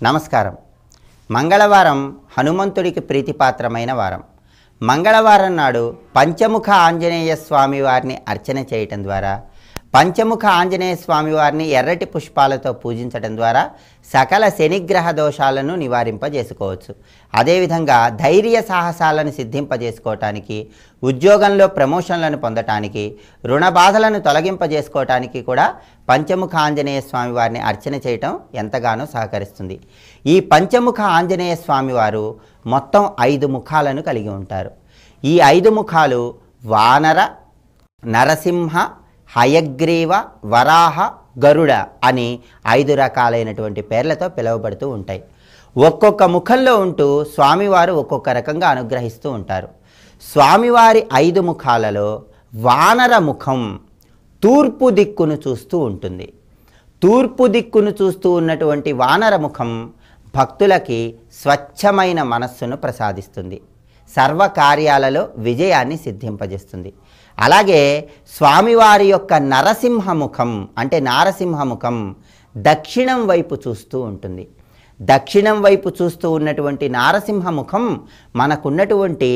నమస్కారం. మంగళవారం హనుమంతుడికి ప్రీతిపాత్రమైన వారం. మంగళవారం నాడు పంచముఖ ఆంజనేయ స్వామి వారిని అర్చన చేయటం ద్వారా, పంచముఖ ఆంజనేయ స్వామి వారిని ఎర్రటి పుష్పాలతో పూజించడం ద్వారా సకల శనిగ్రహ దోషాలను నివారింపజేసుకోవచ్చు. అదేవిధంగా ధైర్య సాహసాలను సిద్ధింపజేసుకోవటానికి, ఉద్యోగంలో ప్రమోషన్లను పొందటానికి, రుణ బాధలను తొలగింపజేసుకోవటానికి కూడా పంచముఖ ఆంజనేయ స్వామి వారిని అర్చన చేయటం ఎంతగానో సహకరిస్తుంది. ఈ పంచముఖ ఆంజనేయ స్వామి వారు మొత్తం 5 ముఖాలను కలిగి ఉంటారు. ఈ 5 ముఖాలు వానర, నరసింహ, హయగ్రీవ, వరాహ, గరుడ అని 5 రకాలైనటువంటి పేర్లతో పిలువబడుతూ ఉంటాయి. ఒక్కొక్క ముఖంలో ఉంటూ స్వామివారు ఒక్కొక్క రకంగా అనుగ్రహిస్తూ ఉంటారు. స్వామివారి 5 ముఖాలలో వానర ముఖం తూర్పు దిక్కును చూస్తూ ఉంటుంది. తూర్పు దిక్కును చూస్తూ ఉన్నటువంటి వానర ముఖం భక్తులకి స్వచ్ఛమైన మనస్సును ప్రసాదిస్తుంది. సర్వకార్యాలలో విజయాన్ని సిద్ధింపజేస్తుంది. అలాగే స్వామివారి యొక్క నరసింహముఖం అంటే నారసింహముఖం దక్షిణం వైపు చూస్తూ ఉంటుంది. దక్షిణం వైపు చూస్తూ ఉన్నటువంటి నారసింహముఖం మనకున్నటువంటి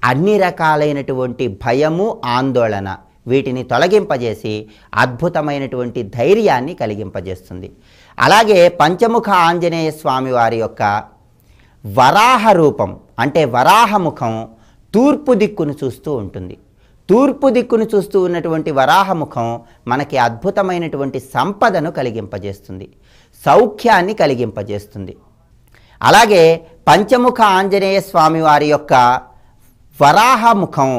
అన్ని రకాలైనటువంటి భయము, ఆందోళన వీటిని తొలగింపజేసి అద్భుతమైనటువంటి ధైర్యాన్ని కలిగింపజేస్తుంది. అలాగే పంచముఖ ఆంజనేయ స్వామి వారి యొక్క వరాహ రూపం అంటే వరాహముఖం తూర్పు దిక్కును చూస్తూ ఉంటుంది. తూర్పు దిక్కును చూస్తూ ఉన్నటువంటి వరాహముఖం మనకి అద్భుతమైనటువంటి సంపదను కలిగింపజేస్తుంది, సౌఖ్యాన్ని కలిగింపజేస్తుంది. అలాగే పంచముఖ ఆంజనేయ స్వామి వారి యొక్క వరాహముఖం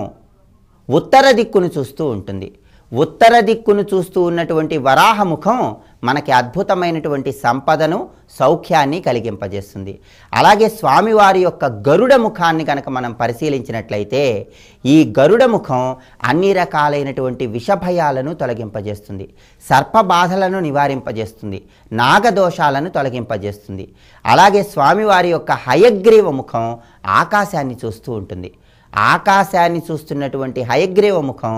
ఉత్తర దిక్కును చూస్తూ ఉంటుంది. ఉత్తర దిక్కును చూస్తూ ఉన్నటువంటి వరాహముఖం మనకి అద్భుతమైనటువంటి సంపదను, సౌఖ్యాన్ని కలిగింపజేస్తుంది. అలాగే స్వామివారి యొక్క గరుడ ముఖాన్ని కనుక మనం పరిశీలించినట్లయితే ఈ గరుడ ముఖం అన్ని రకాలైనటువంటి విషభయాలను తొలగింపజేస్తుంది, సర్పబాధలను నివారింపజేస్తుంది, నాగదోషాలను తొలగింపజేస్తుంది. అలాగే స్వామివారి యొక్క హయగ్రీవ ముఖం ఆకాశాన్ని చూస్తూ ఉంటుంది. ఆకాశాన్ని చూస్తున్నటువంటి హయగ్రీవ ముఖం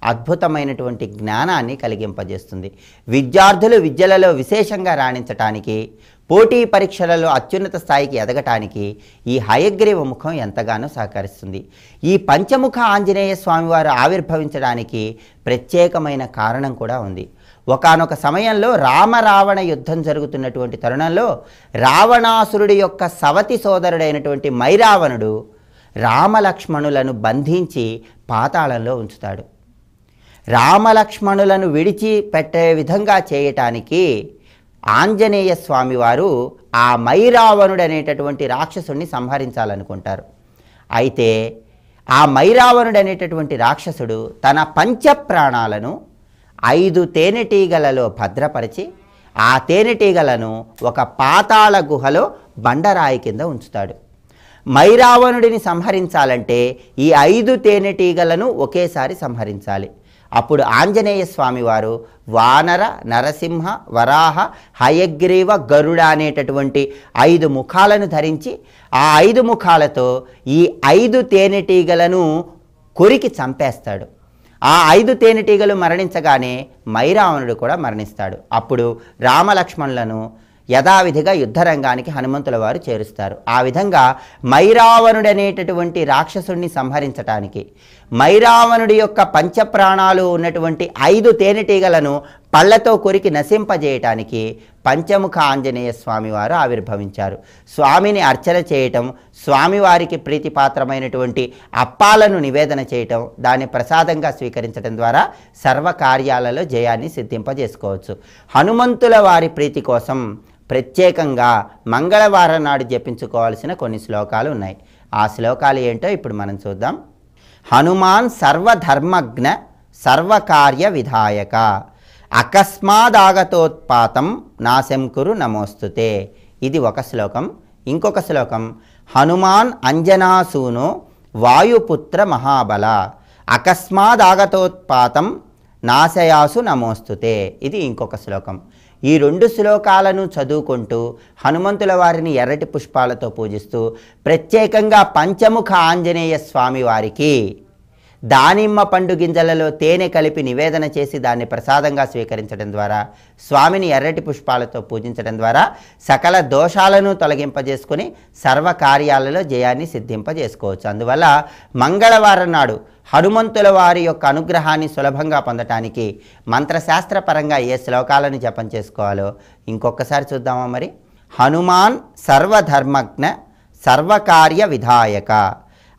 అద్భుతమైనటువంటి జ్ఞానాన్ని కలిగింపజేస్తుంది. విద్యార్థులు విద్యలలో విశేషంగా రాణించటానికి, పోటీ పరీక్షలలో అత్యున్నత స్థాయికి ఎదగటానికి ఈ హయగ్రీవ ముఖం ఎంతగానో సహకరిస్తుంది. ఈ పంచముఖ ఆంజనేయ స్వామివారు ఆవిర్భవించడానికి ప్రత్యేకమైన కారణం కూడా ఉంది. ఒకానొక సమయంలో రామరావణ యుద్ధం జరుగుతున్నటువంటి తరుణంలో రావణాసురుడి యొక్క సవతి సోదరుడైనటువంటి మైరావణుడు రామలక్ష్మణులను బంధించి పాతాళంలో ఉంచుతాడు. రామలక్ష్మణులను విడిచిపెట్టే విధంగా చేయటానికి ఆంజనేయ స్వామివారు ఆ మైరావణుడు అనేటటువంటి రాక్షసుడిని సంహరించాలనుకుంటారు. అయితే ఆ మైరావణుడు అనేటటువంటి రాక్షసుడు తన పంచప్రాణాలను 5 తేనెటీగలలో భద్రపరిచి ఆ తేనెటీగలను ఒక పాతాళ గుహలో బండరాయి కింద ఉంచుతాడు. మైరావణుడిని సంహరించాలంటే ఈ 5 తేనెటీగలను ఒకేసారి సంహరించాలి. అప్పుడు ఆంజనేయ స్వామివారు వానర, నరసింహ, వరాహ, హయగ్రీవ, గరుడ అనేటటువంటి 5 ముఖాలను ధరించి ఆ 5 ముఖాలతో ఈ 5 తేనెటీగలను కొరికి చంపేస్తాడు. ఆ 5 తేనెటీగలు మరణించగానే మైరావణుడు కూడా మరణిస్తాడు. అప్పుడు రామలక్ష్మణులను యథావిధిగా యుద్ధరంగానికి హనుమంతుల వారు చేరుస్తారు. ఆ విధంగా మైరావణుడు అనేటటువంటి రాక్షసుడిని సంహరించటానికి, మైరావణుడి యొక్క పంచప్రాణాలు ఉన్నటువంటి 5 తేనెటీగలను పళ్లతో కొరికి నశింపజేయటానికి పంచముఖ ఆంజనేయ స్వామివారు ఆవిర్భవించారు. స్వామిని అర్చన చేయటం, స్వామివారికి ప్రీతిపాత్రమైనటువంటి అప్పాలను నివేదన చేయటం, దాన్ని ప్రసాదంగా స్వీకరించడం ద్వారా సర్వకార్యాలలో జయాన్ని సిద్ధింపజేసుకోవచ్చు. హనుమంతుల వారి ప్రీతి కోసం ప్రత్యేకంగా మంగళవారం నాడు జపించుకోవాల్సిన కొన్ని శ్లోకాలు ఉన్నాయి. ఆ శ్లోకాలు ఏంటో ఇప్పుడు మనం చూద్దాం. హనుమాన్ సర్వధర్మజ్ఞ సర్వకార్య విధాయక అకస్మాదాగతోత్పాతం నాశం కురు నమోస్తుతే. ఇది ఒక శ్లోకం. ఇంకొక శ్లోకం హనుమాన్ అంజనాసూనో వాయుపుత్ర మహాబల అకస్మాదాగతోత్పాతం నాశయాసు నమోస్తుతే. ఇది ఇంకొక శ్లోకం. ఈ 2 శ్లోకాలను చదువుకుంటూ హనుమంతుల వారిని ఎర్రటి పుష్పాలతో పూజిస్తూ ప్రత్యేకంగా పంచముఖ ఆంజనేయ స్వామి వారికి దానిమ్మ పండు గింజలలో తేనె కలిపి నివేదన చేసి దాన్ని ప్రసాదంగా స్వీకరించడం ద్వారా, స్వామిని ఎర్రటి పుష్పాలతో పూజించడం ద్వారా సకల దోషాలను తొలగింపజేసుకొని సర్వకార్యాలలో జయాన్ని సిద్ధింపజేసుకోవచ్చు. అందువల్ల మంగళవారం నాడు హనుమంతుల వారి యొక్క అనుగ్రహాన్ని సులభంగా పొందటానికి మంత్రశాస్త్రపరంగా ఏ శ్లోకాలను జపం చేసుకోవాలో ఇంకొకసారి చూద్దామా మరి. హనుమాన్ సర్వధర్మజ్ఞ సర్వకార్య విధాయక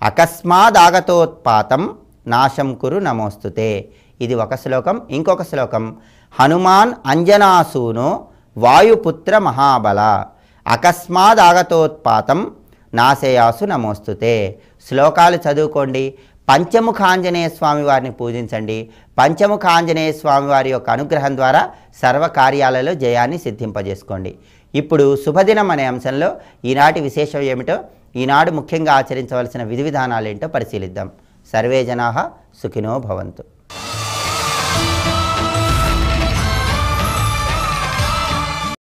అకస్మాదాగతోత్పాతం నాశం కురు నమోస్తుతే. ఇది ఒక శ్లోకం. ఇంకొక శ్లోకం హనుమాన్ అంజనాసూనో వాయుపుత్ర మహాబల అకస్మాదాగతోత్పాతం నాశయాసు నమోస్తుతే. శ్లోకాలు చదువుకోండి. పంచముఖ ఆంజనేయ స్వామి వారిని పూజించండి. పంచముఖ ఆంజనేయ స్వామి వారి యొక్క అనుగ్రహం ద్వారా సర్వకార్యాలలో జయాన్ని సిద్ధింపజేసుకోండి. ఇప్పుడు శుభదినం అనే అంశంలో ఈనాటి విశేషం ఏమిటో, ఈనాడు ముఖ్యంగా ఆచరించవలసిన విధి విధానాలు ఏంటో పరిశీలిద్దాం. సర్వే జనాః సుఖినో భవంతు.